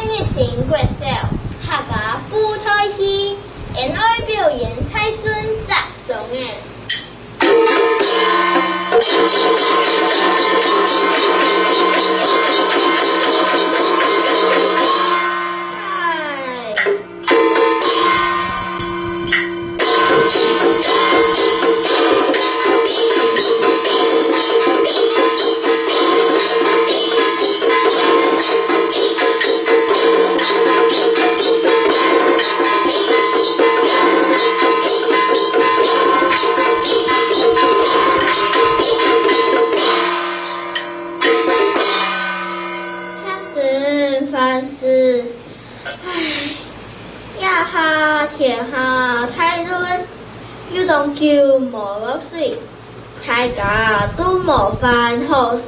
日成国小，客家舞台戏，演爱表演太孙杂种诶。凡事，呀哈天下太乱，要當叫無落水，大家都無辦好事，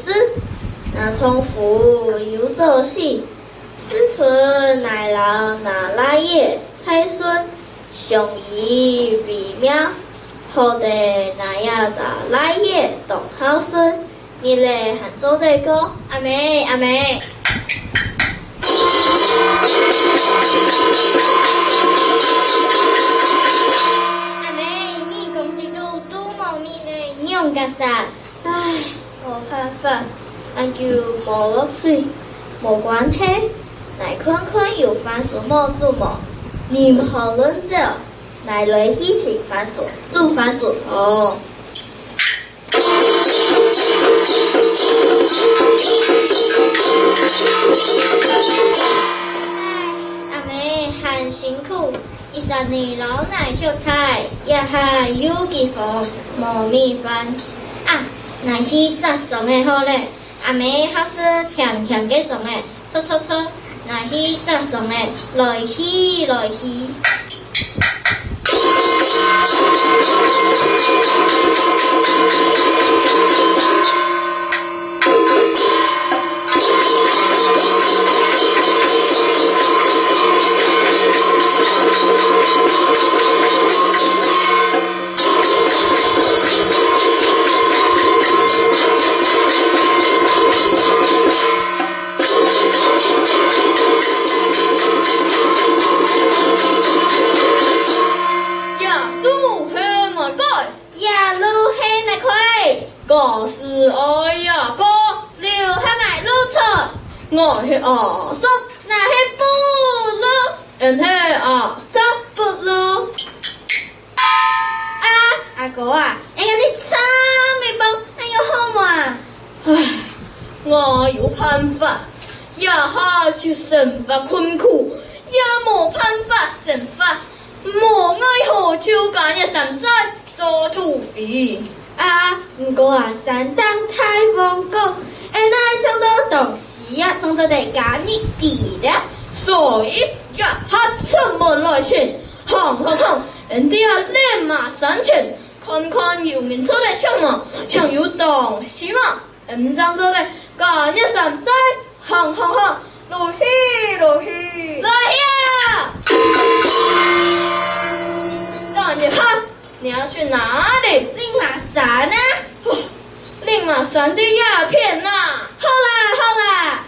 那從府有做事，子孫乃老那來也，太孫相依為妙，後代那呀咋來也當好孫，你嘞還做這個？阿妹阿妹。阿妹，你講這個都冇面嘅用㗎啥？唉，冇辦法，俺就冇落水，冇關係。來看看有番薯冇做冇，你唔好亂走，來一起食番薯，煮番薯哦。很辛苦，一三年老奶就菜，也還有幾份冇米飯啊！那是咋什麼好嘞？阿妹還是甜甜嘅什麼？錯，那是咋什麼？來去。我是愛呀哥，留下來路程，我是阿叔，那是不路，人係阿叔不路。阿哥啊，你差未幫，你有好嘛？唉，我有辦法，也下去生活困苦，也冇辦法生活，冇愛好就幹嘅山寨做土匪。唔過山當太豐高，那種多東西從這裡教你記得，所以呀，他出門來前，行，人哋練馬三千，看有名出來搶嘛，搶有東西嘛，人將這裡教你山寨，行，落去啊！讓你看。你要去哪裡？令馬山呢？令馬山的鴉片吶！好啦。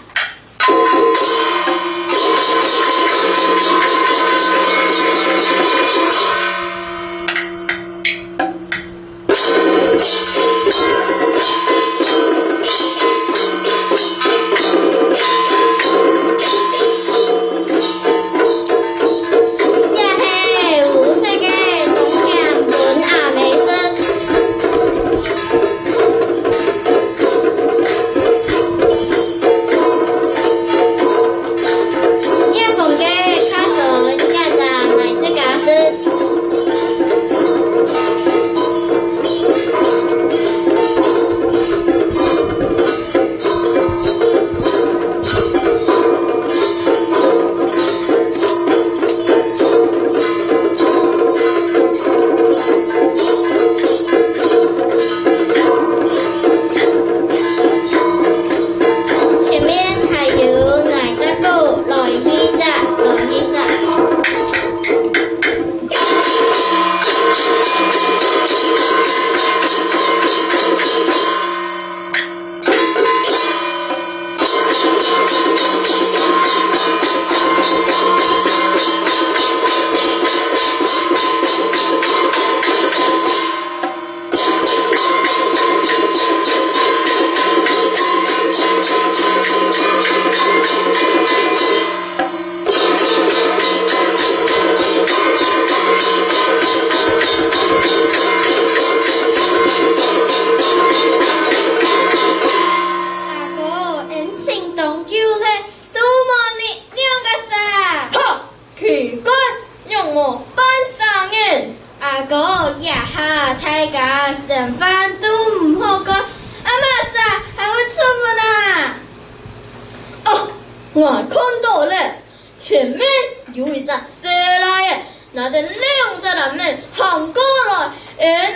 我班上人，阿哥也下大家剩饭都唔好过，阿妈啥还会出门啊？哦，我看到了，前面有一辆车来耶，那得两个人们行过来，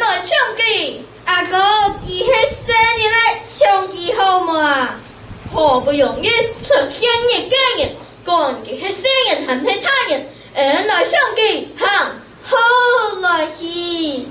来抢机。阿哥，伊迄生日来抢机好嘛？好不容易出现一个人，赶紧迄生人喊其他人，来抢机，行，好来去。